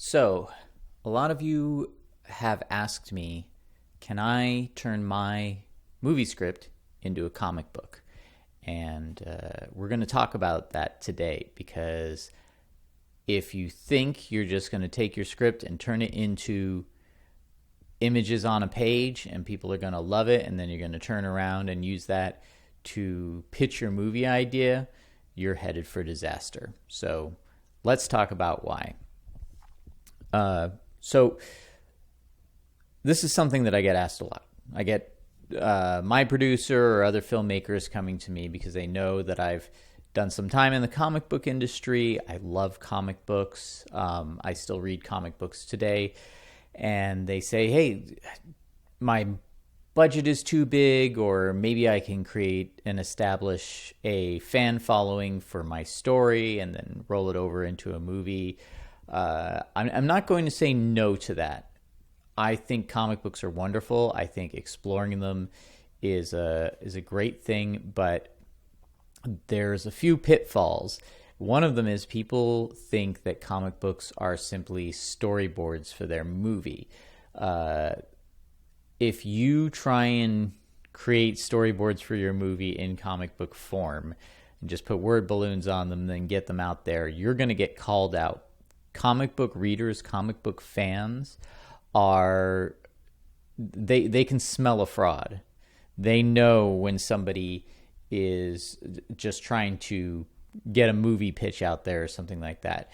So, a lot of you have asked me, can I turn my movie script into a comic book? And we're going to talk about that today because if you think you're just going to take your script and turn it into images on a page and people are going to love it, and then you're going to turn around and use that to pitch your movie idea, you're headed for disaster. So let's talk about why. So this is something that I get asked a lot. I get my producer or other filmmakers coming to me because they know that I've done some time in the comic book industry. I love comic books. I still read comic books today. And they say, hey, my budget is too big, or maybe I can create and establish a fan following for my story and then roll it over into a movie. I'm not going to say no to that. I think comic books are wonderful. I think exploring them is a great thing, but there's a few pitfalls. One of them is people think that comic books are simply storyboards for their movie. If you try and create storyboards for your movie in comic book form and just put word balloons on them and then get them out there, you're going to get called out. Comic book readers, comic book fans they can smell a fraud. They know when somebody is just trying to get a movie pitch out there or something like that.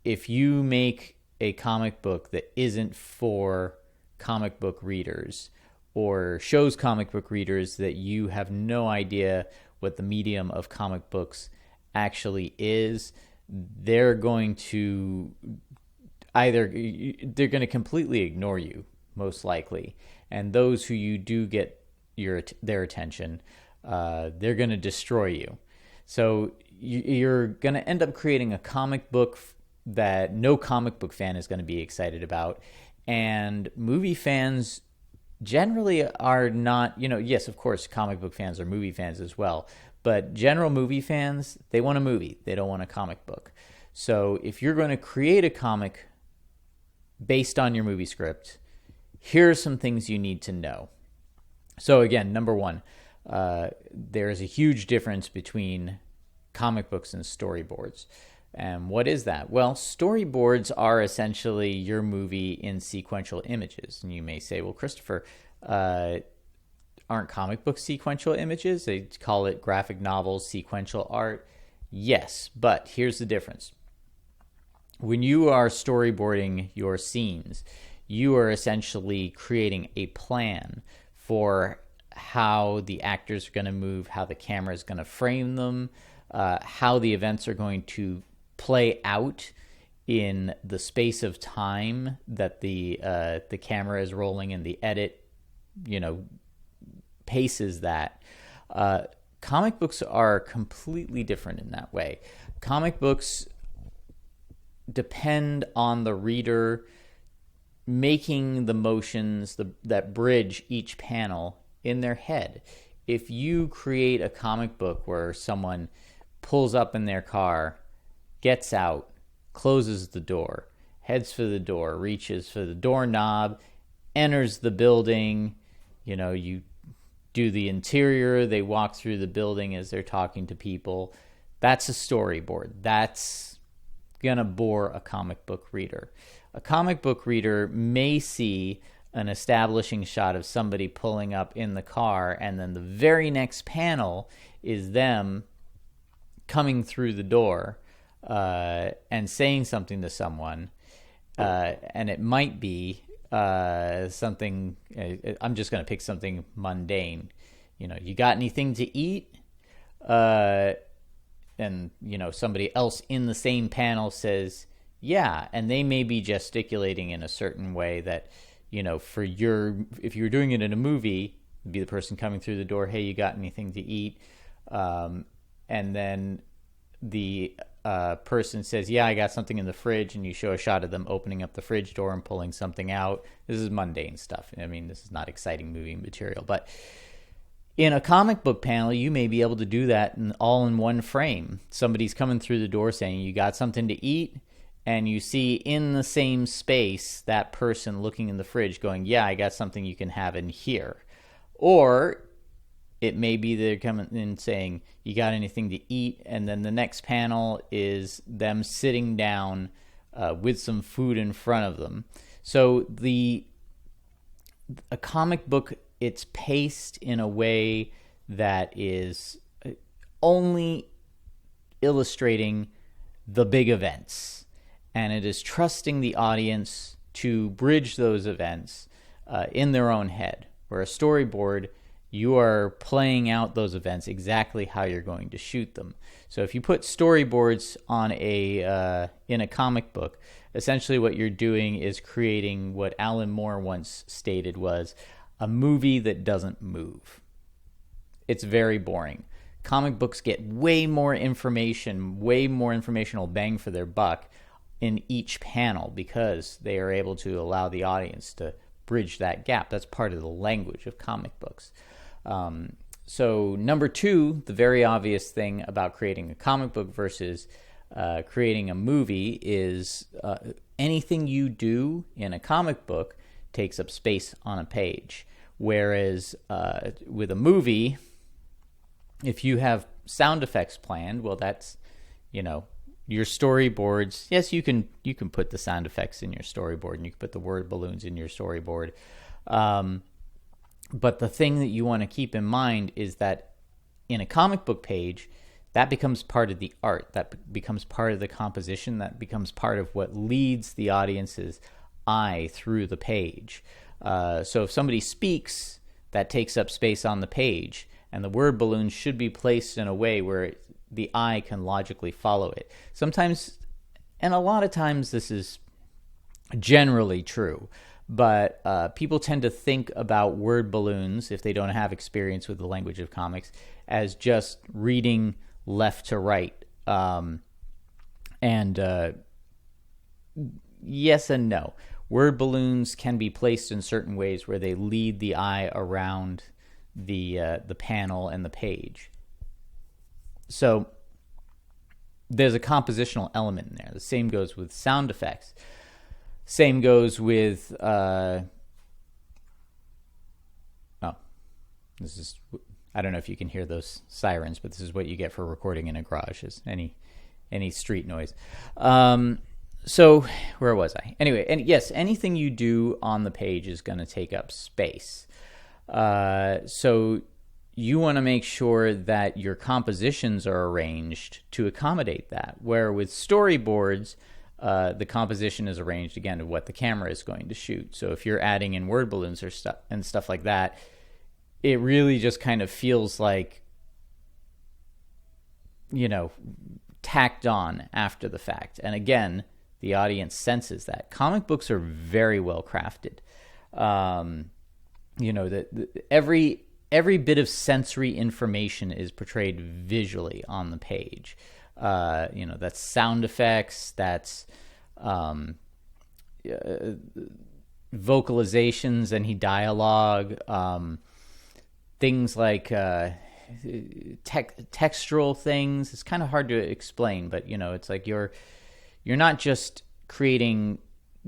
If you make a comic book that isn't for comic book readers or shows comic book readers that you have no idea what the medium of comic books actually is, they're going to completely ignore you, most likely. And those who you do get their attention, they're going to destroy you. So you're going to end up creating a comic book that no comic book fan is going to be excited about. And movie fans generally are not, yes, of course, comic book fans are movie fans as well. But general movie fans, they want a movie. They don't want a comic book. So if you're going to create a comic based on your movie script, here are some things you need to know. So again, number one, there's a huge difference between comic books and storyboards. And what is that? Well, storyboards are essentially your movie in sequential images. And you may say, well, Christopher, aren't comic books sequential images? They call it graphic novels, sequential art. Yes, but here's the difference. When you are storyboarding your scenes, you are essentially creating a plan for how the actors are going to move, how the camera is going to frame them, how the events are going to play out in the space of time that the camera is rolling and the edit, paces that. Comic books are completely different in that way. Comic books depend on the reader making the motions that bridge each panel in their head. If you create a comic book where someone pulls up in their car, gets out, closes the door, heads for the door, reaches for the doorknob, enters the building, you do the interior, they walk through the building as they're talking to people, that's a storyboard. That's gonna bore a comic book reader. A comic book reader may see an establishing shot of somebody pulling up in the car, and then the very next panel is them coming through the door and saying something to someone, and it might be something, I'm just going to pick something mundane. You got anything to eat? And, somebody else in the same panel says, yeah, and they may be gesticulating in a certain way that, if you were doing it in a movie, it'd be the person coming through the door, hey, you got anything to eat? And then the person says, yeah, I got something in the fridge, and you show a shot of them opening up the fridge door and pulling something out. This is mundane stuff. This is not exciting movie material. But in a comic book panel, you may be able to do that all in one frame. Somebody's coming through the door saying, you got something to eat? and you see in the same space that person looking in the fridge going, yeah, I got something you can have in here. Or it may be they're coming in saying, you got anything to eat? And then the next panel is them sitting down with some food in front of them. So a comic book, it's paced in a way that is only illustrating the big events, and it is trusting the audience to bridge those events in their own head. Where a storyboard, you are playing out those events exactly how you're going to shoot them. So if you put storyboards on in a comic book, essentially what you're doing is creating what Alan Moore once stated was a movie that doesn't move. It's very boring. Comic books get way more informational bang for their buck in each panel because they are able to allow the audience to bridge that gap. That's part of the language of comic books. So number two, the very obvious thing about creating a comic book versus creating a movie is anything you do in a comic book takes up space on a page. Whereas with a movie, if you have sound effects planned, well, that's, your storyboards. Yes, you can put the sound effects in your storyboard, and you can put the word balloons in your storyboard. But the thing that you want to keep in mind is that in a comic book page, that becomes part of the art. That becomes part of the composition. That becomes part of what leads the audience's eye through the page. So if somebody speaks, that takes up space on the page, and the word balloon should be placed in a way where the eye can logically follow it. Sometimes, and a lot of times this is generally true, but people tend to think about word balloons, if they don't have experience with the language of comics, as just reading left to right. Yes and no. Word balloons can be placed in certain ways where they lead the eye around the panel and the page. So there's a compositional element in there. The same goes with sound effects. Same goes with I don't know if you can hear those sirens, but this is what you get for recording in a garage, is any street noise. So where was I? Anyway, and yes, anything you do on the page is going to take up space. So you want to make sure that your compositions are arranged to accommodate that. Where with storyboards, the composition is arranged, again, to what the camera is going to shoot. So if you're adding in word balloons or stuff like that, it really just kind of feels like, tacked on after the fact. And again, the audience senses that. Comic books are very well crafted. Every bit of sensory information is portrayed visually on the page. That's sound effects, that's vocalizations, any dialogue, things like textural things. It's kind of hard to explain, but it's like you're not just creating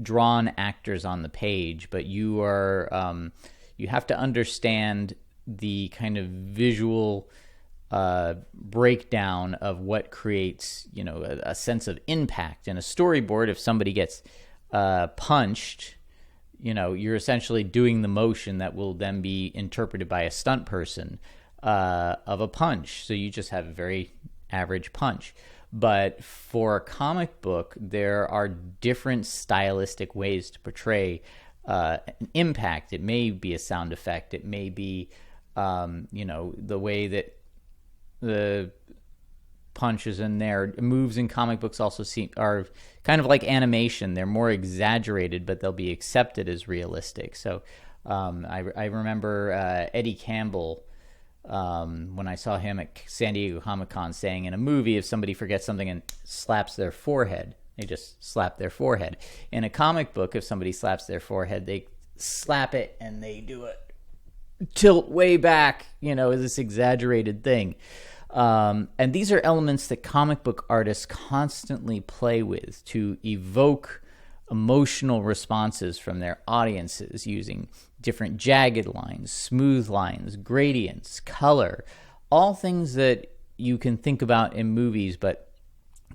drawn actors on the page, but you are you have to understand the kind of visual breakdown of what creates a sense of impact. In a storyboard, if somebody gets punched, you're essentially doing the motion that will then be interpreted by a stunt person of a punch. So you just have a very average punch. But for a comic book, there are different stylistic ways to portray an impact. It may be a sound effect. It may be, the way that the punches in there. Moves in comic books also are kind of like animation. They're more exaggerated, but they'll be accepted as realistic. So I remember Eddie Campbell, when I saw him at San Diego Comic-Con, saying in a movie, if somebody forgets something and slaps their forehead, they just slap their forehead. In a comic book, if somebody slaps their forehead, they slap it and they do it tilt way back, this exaggerated thing. And these are elements that comic book artists constantly play with to evoke emotional responses from their audiences using different jagged lines, smooth lines, gradients, color, all things that you can think about in movies but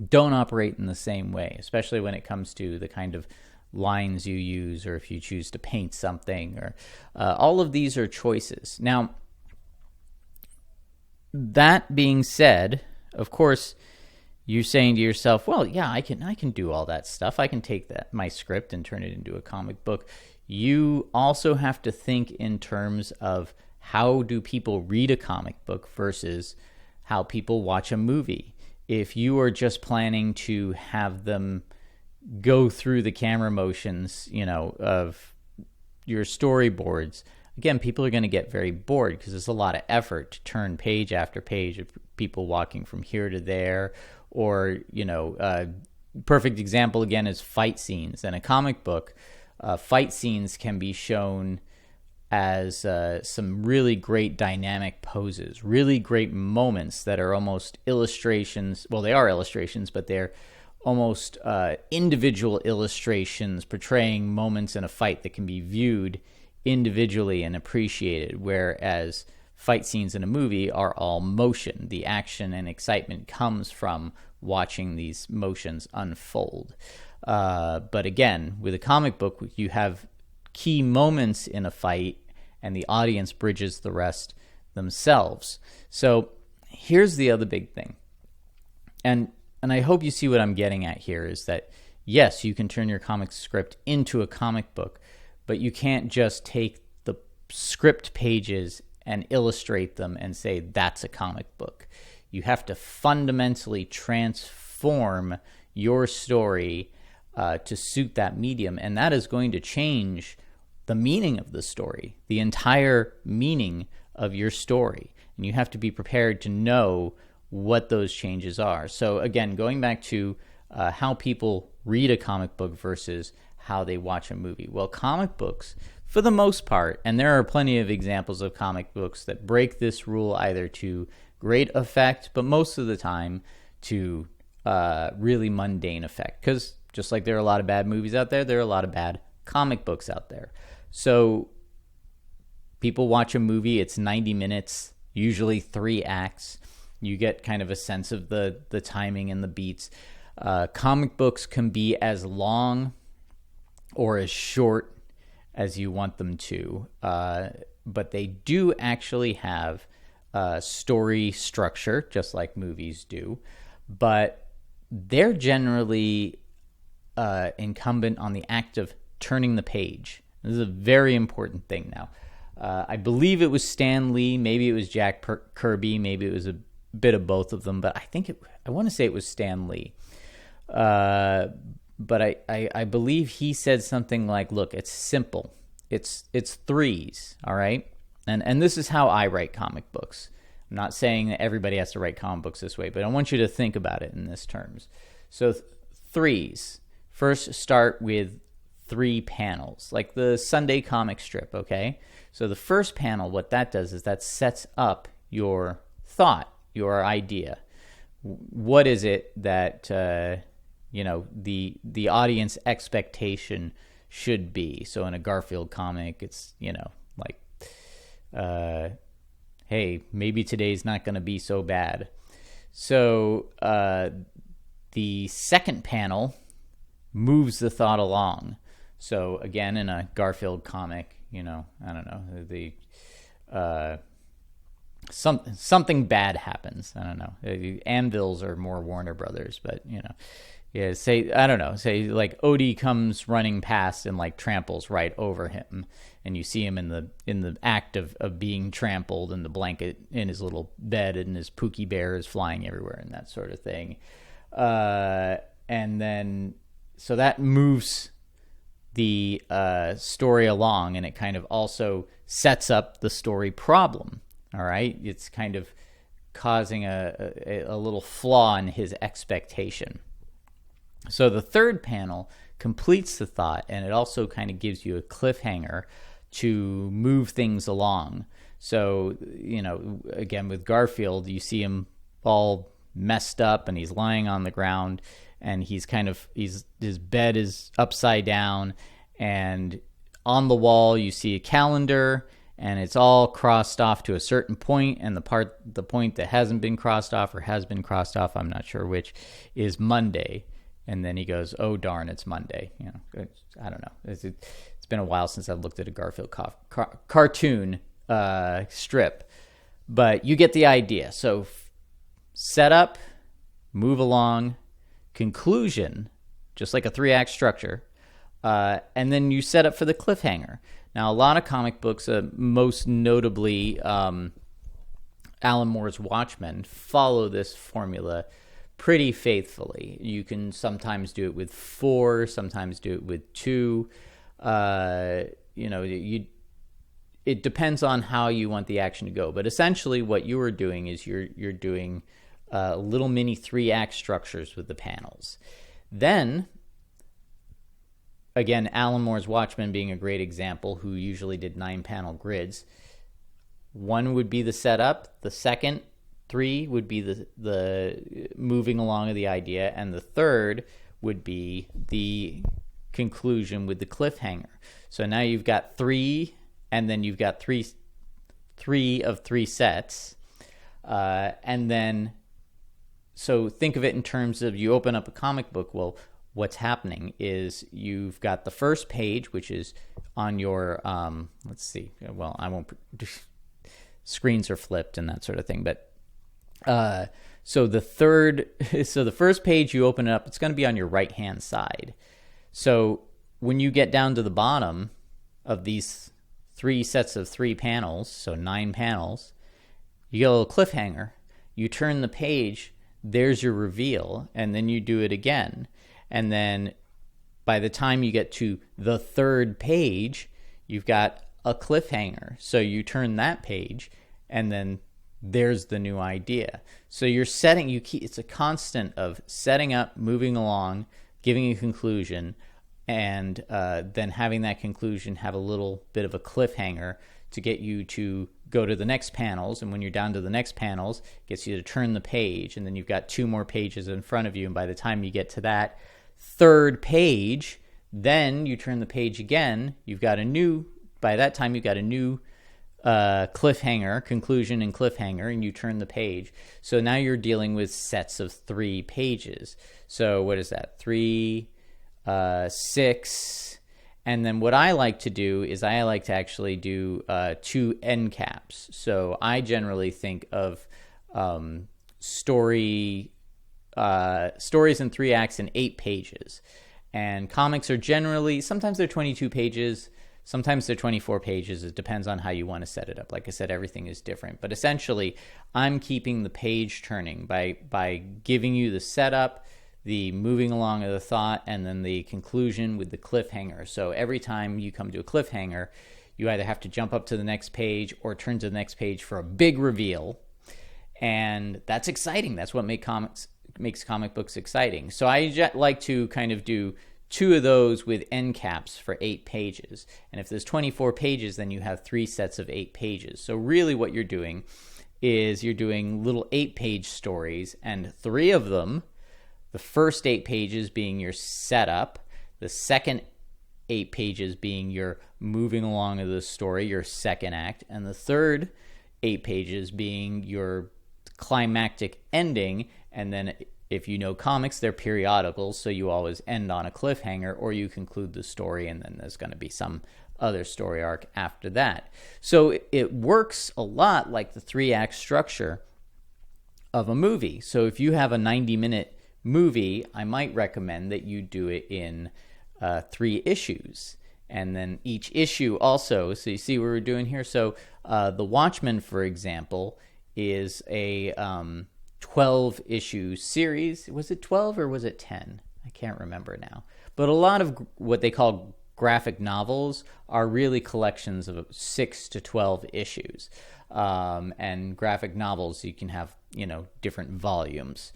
don't operate in the same way, especially when it comes to the kind of lines you use, or if you choose to paint something, or all of these are choices. Now, that being said, of course, you're saying to yourself, well, yeah, I can do all that stuff. I can take my script and turn it into a comic book. You also have to think in terms of how do people read a comic book versus how people watch a movie. If you are just planning to have them go through the camera motions, of your storyboards, again, people are going to get very bored because there's a lot of effort to turn page after page of people walking from here to there. Or, perfect example again is fight scenes. In a comic book, fight scenes can be shown as some really great dynamic poses, really great moments that are almost illustrations. Well, they are illustrations, but they're almost individual illustrations portraying moments in a fight that can be viewed individually and appreciated, whereas fight scenes in a movie are all motion. The action and excitement comes from watching these motions unfold. But again, with a comic book, you have key moments in a fight, and the audience bridges the rest themselves. So here's the other big thing. And I hope you see what I'm getting at here is that, yes, you can turn your comic script into a comic book, but you can't just take the script pages and illustrate them and say that's a comic book. You have to fundamentally transform your story to suit that medium, and that is going to change the meaning of the story, the entire meaning of your story. And you have to be prepared to know what those changes are. So again, going back to how people read a comic book versus how they watch a movie. Well, comic books, for the most part, and there are plenty of examples of comic books that break this rule either to great effect, but most of the time to really mundane effect. Because just like there are a lot of bad movies out there, there are a lot of bad comic books out there. So people watch a movie, it's 90 minutes, usually 3 acts. You get kind of a sense of the timing and the beats. Comic books can be as long or as short as you want them to, but they do actually have story structure, just like movies do, but they're generally incumbent on the act of turning the page. This is a very important thing now. I believe it was Stan Lee, maybe it was Jack Kirby, maybe it was a bit of both of them, but I want to say it was Stan Lee. But I believe he said something like, look, it's simple. It's threes, all right? And this is how I write comic books. I'm not saying that everybody has to write comic books this way, but I want you to think about it in this terms. So threes. First, start with 3 panels, like the Sunday comic strip, okay? So the first panel, what that does is that sets up your thought, your idea. What is it that the audience expectation should be? So in a Garfield comic, it's like, hey, maybe today's not going to be so bad. So the second panel moves the thought along. So again, in a Garfield comic, I don't know, something bad happens. I don't know. Anvils are more Warner Brothers, but yeah. Say like Odie comes running past and like tramples right over him, and you see him in the act of being trampled, and the blanket in his little bed, and his Pookie Bear is flying everywhere, and that sort of thing. And then so that moves the story along, and it kind of also sets up the story problem. All right, it's kind of causing a little flaw in his expectation. So the third panel completes the thought, and it also kind of gives you a cliffhanger to move things along. So, again, with Garfield, you see him all messed up and he's lying on the ground, and his bed is upside down, and on the wall you see a calendar, and it's all crossed off to a certain point, and the point that hasn't been crossed off or has been crossed off, I'm not sure which, is Monday. And then he goes, "Oh darn, it's Monday." I don't know. It's been a while since I've looked at a Garfield cartoon strip, but you get the idea. So set up, move along, conclusion, just like a 3-act structure, and then you set up for the cliffhanger. Now, a lot of comic books, most notably Alan Moore's Watchmen, follow this formula pretty faithfully. You can sometimes do it with 4, sometimes do it with 2. It depends on how you want the action to go. But essentially what you are doing is you're doing little mini 3-act structures with the panels. Then, again, Alan Moore's Watchmen being a great example, who usually did 9-panel grids. 1 would be the setup, the second 3 would be the moving along of the idea, and the third would be the conclusion with the cliffhanger. So now you've got 3, and then you've got three of 3 sets, and then so think of it in terms of, you open up a comic book. Well, what's happening is you've got the first page, which is on your let's see. Well, I won't. Screens are flipped and that sort of thing, but. So the first page you open it up, it's going to be on your right-hand side. So when you get down to the bottom of these 3 sets of 3 panels, so 9 panels, you get a little cliffhanger. You turn the page, there's your reveal, and then you do it again. And then by the time you get to the 3rd page, you've got a cliffhanger. So you turn that page, and then there's the new idea. So it's a constant of setting up, moving along, giving a conclusion, and then having that conclusion have a little bit of a cliffhanger to get you to go to the next panels. And when you're down to the next panels, it gets you to turn the page, and then you've got 2 more pages in front of you. And by the time you get to that 3rd page, then you turn the page again. By that time, you've got a new cliffhanger, conclusion and cliffhanger, and you turn the page. So now you're dealing with sets of 3 pages. So what is that? 3, 6, and then what I like to do is I like to actually do 2 end caps. So I generally think of stories in 3 acts in 8 pages. And comics are generally, sometimes they're 22 pages, sometimes they're 24 pages. It depends on how you want to set it up. Like I said, everything is different. But essentially, I'm keeping the page turning by giving you the setup, the moving along of the thought, and then the conclusion with the cliffhanger. So every time you come to a cliffhanger, you either have to jump up to the next page or turn to the next page for a big reveal. And that's exciting. That's what makes comic books exciting. So I like to kind of do 2 of those with end caps for 8 pages. And if there's 24 pages, then you have 3 sets of 8 pages. So really what you're doing is you're doing little 8-page stories, and 3 of them, the first 8 pages being your setup, the second 8 pages being your moving along of the story, your second act, and the third 8 pages being your climactic ending. And then if you know comics, they're periodicals, so you always end on a cliffhanger, or you conclude the story, and then there's going to be some other story arc after that. So it works a lot like the 3-act structure of a movie. So if you have a 90-minute movie, I might recommend that you do it in 3 issues. And then each issue also, so you see what we're doing here? So the Watchmen, for example, is a 12-issue series. Was it 12 or was it 10? I can't remember now. But a lot of what they call graphic novels are really collections of 6 to 12 issues. And graphic novels, you can have, different volumes.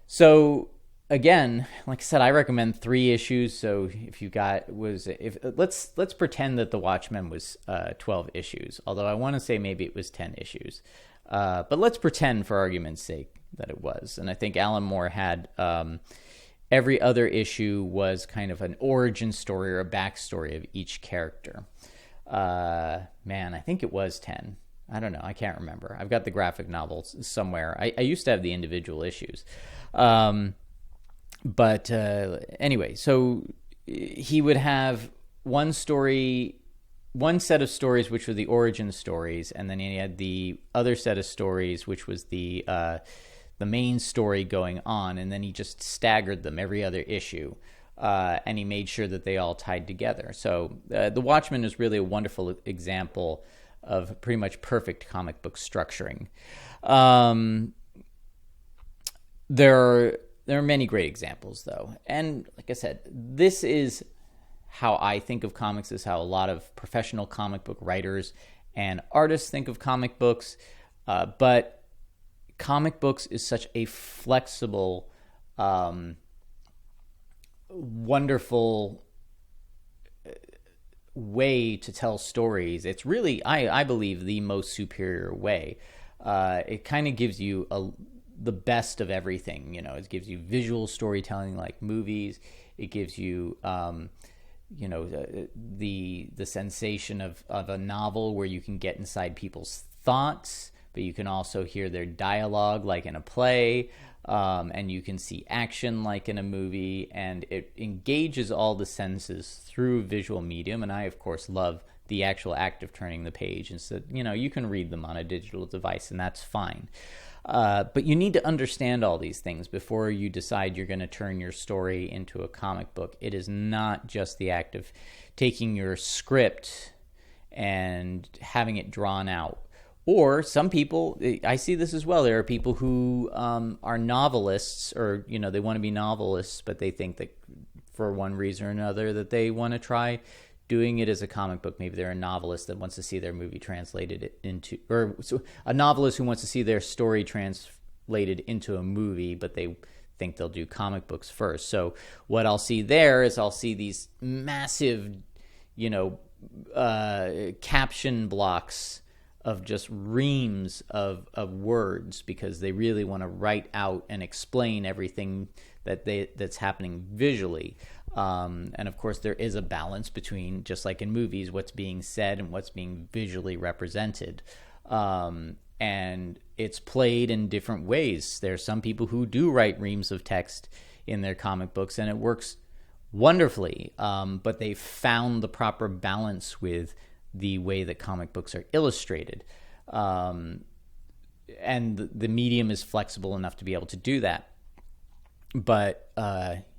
So again, like I said, I recommend 3 issues. So let's pretend that the Watchmen was 12 issues, although I want to say maybe it was 10 issues. But let's pretend for argument's sake that it was. And I think Alan Moore had every other issue was kind of an origin story or a backstory of each character. Man, I think it was 10. I don't know. I can't remember. I've got the graphic novels somewhere. I used to have the individual issues. But anyway, so he would have one story, one set of stories, which were the origin stories, and then he had the other set of stories, which was the main story going on, and then he just staggered them every other issue. And he made sure that they all tied together. So The Watchman is really a wonderful example of pretty much perfect comic book structuring. There are many great examples, though. And like I said, this is how I think of comics, is how a lot of professional comic book writers and artists think of comic books. But comic books is such a flexible, wonderful way to tell stories. It's really, I believe, the most superior way. It kind of gives you the best of everything. It gives you visual storytelling like movies. It gives you, the sensation of a novel where you can get inside people's thoughts, but you can also hear their dialogue like in a play. And you can see action like in a movie, and it engages all the senses through visual medium. And I, of course, love the actual act of turning the page. And so, you can read them on a digital device, and that's fine. But you need to understand all these things before you decide you're going to turn your story into a comic book. It is not just the act of taking your script and having it drawn out. Or some people, I see this as well, there are people who are novelists, or, they want to be novelists, but they think that for one reason or another that they want to try doing it as a comic book. Maybe they're a novelist that wants to see their movie translated into, or so a novelist who wants to see their story translated into a movie, but they think they'll do comic books first. So what I'll see there is I'll see these massive, caption blocks of just reams of words, because they really want to write out and explain everything that's happening visually. And of course, there is a balance between, just like in movies, what's being said and what's being visually represented. And it's played in different ways. There are some people who do write reams of text in their comic books, and it works wonderfully. But they found the proper balance with the way that comic books are illustrated. And the medium is flexible enough to be able to do that. But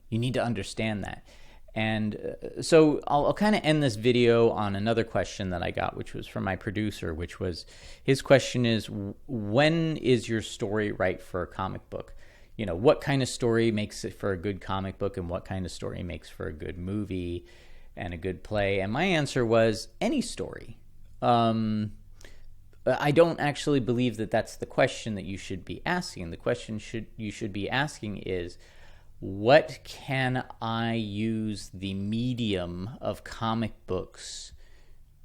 you need to understand that. And so I'll kind of end this video on another question that I got, which was from my producer, which was, his question is, when is your story right for a comic book? What kind of story makes it for a good comic book, and what kind of story makes for a good movie and a good play? And my answer was, any story. I don't actually believe that that's the question that you should be asking. The question you should be asking is, what can I use the medium of comic books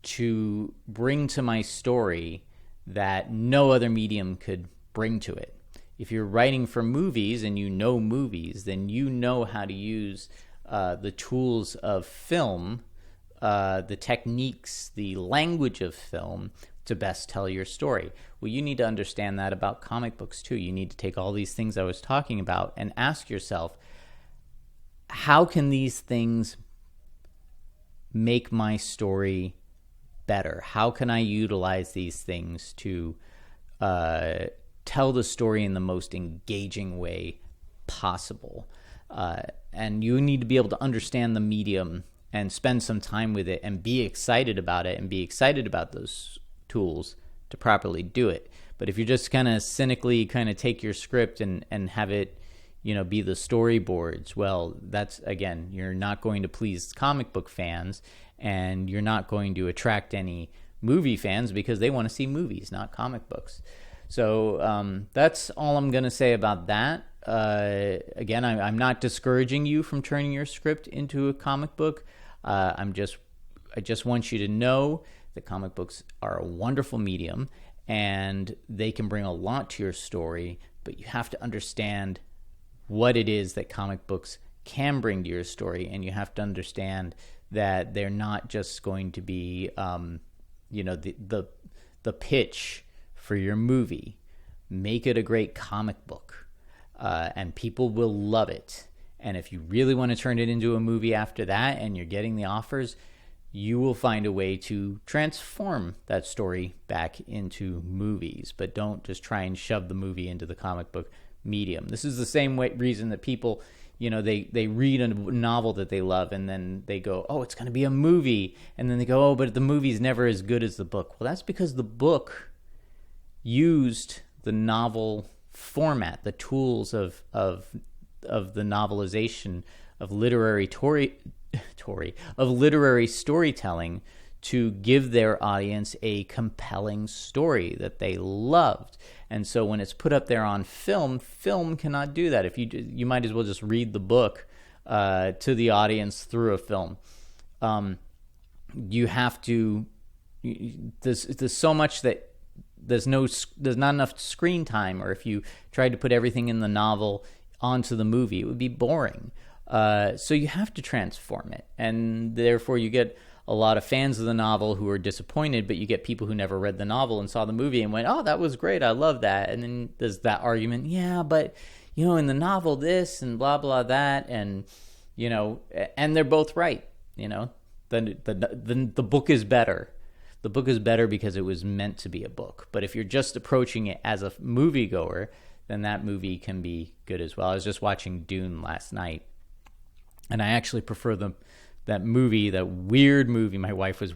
to bring to my story that no other medium could bring to it? If you're writing for movies and you know movies, then you know how to use the tools of film, the techniques, the language of film to best tell your story. Well, you need to understand that about comic books too. You need to take all these things I was talking about and ask yourself, how can these things make my story better? How can I utilize these things to tell the story in the most engaging way possible? And you need to be able to understand the medium and spend some time with it and be excited about it and be excited about those tools to properly do it. But if you just kind of cynically kind of take your script and have it, be the storyboards, well, that's, again, you're not going to please comic book fans, and you're not going to attract any movie fans, because they want to see movies, not comic books. So that's all I'm going to say about that. Again, I'm not discouraging you from turning your script into a comic book. I just want you to know that comic books are a wonderful medium, and they can bring a lot to your story, but you have to understand what it is that comic books can bring to your story, and you have to understand that they're not just going to be, the pitch for your movie. Make it a great comic book, and people will love it. And if you really want to turn it into a movie after that, and you're getting the offers, you will find a way to transform that story back into movies. But don't just try and shove the movie into the comic book medium. This is the same reason that people, they read a novel that they love, and then they go, oh, it's going to be a movie. And then they go, oh, but the movie's never as good as the book. Well, that's because the book used the novel format, the tools of the novelization of literary storytelling to give their audience a compelling story that they loved. And so when it's put up there on film cannot do that. If you might as well just read the book to the audience through a film. You have to. There's so much that there's not enough screen time, or if you tried to put everything in the novel onto the movie, it would be boring. So you have to transform it, and therefore you get a lot of fans of the novel who are disappointed, but you get people who never read the novel and saw the movie and went, oh, that was great, I love that. And then there's that argument, yeah, but in the novel this and blah blah that, and and they're both right. The book is better. The book is better because it was meant to be a book. But if you're just approaching it as a moviegoer, then that movie can be good as well. I was just watching Dune last night, and I actually prefer that weird movie. My wife was,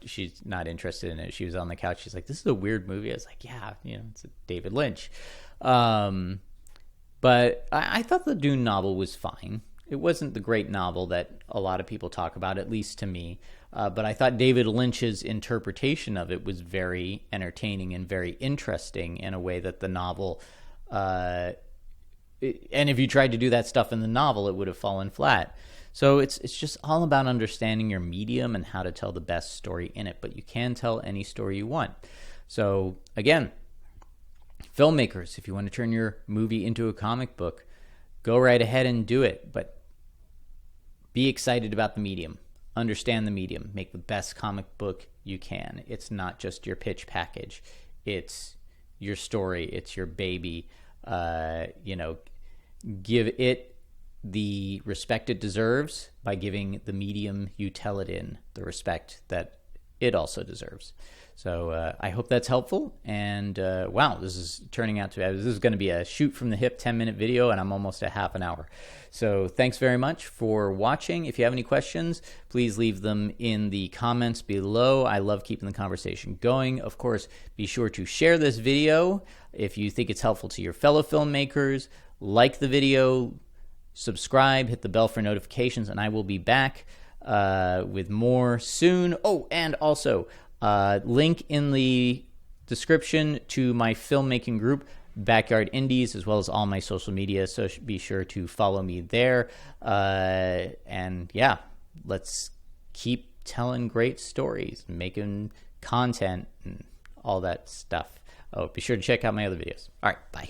she's not interested in it. She was on the couch. She's like, this is a weird movie. I was like, yeah, it's a David Lynch. But I thought the Dune novel was fine. It wasn't the great novel that a lot of people talk about, at least to me. But I thought David Lynch's interpretation of it was very entertaining and very interesting in a way that the novel... and if you tried to do that stuff in the novel, it would have fallen flat. So it's just all about understanding your medium and how to tell the best story in it. But you can tell any story you want. So again, filmmakers, if you want to turn your movie into a comic book, go right ahead and do it. But be excited about the medium. Understand the medium. Make the best comic book you can. It's not just your pitch package. It's your story. It's your baby. Give it the respect it deserves by giving the medium you tell it in the respect that it also deserves. So I hope that's helpful. And wow, this is turning out this is going to be a shoot from the hip 10-minute video, and I'm almost at half an hour. So thanks very much for watching. If you have any questions, please leave them in the comments below. I love keeping the conversation going. Of course, be sure to share this video if you think it's helpful to your fellow filmmakers. Like the video, subscribe, hit the bell for notifications, and I will be back with more soon. Oh, and also, link in the description to my filmmaking group, Backyard Indies, as well as all my social media, so be sure to follow me there. And yeah, let's keep telling great stories, making content, and all that stuff. Oh, be sure to check out my other videos. All right, bye.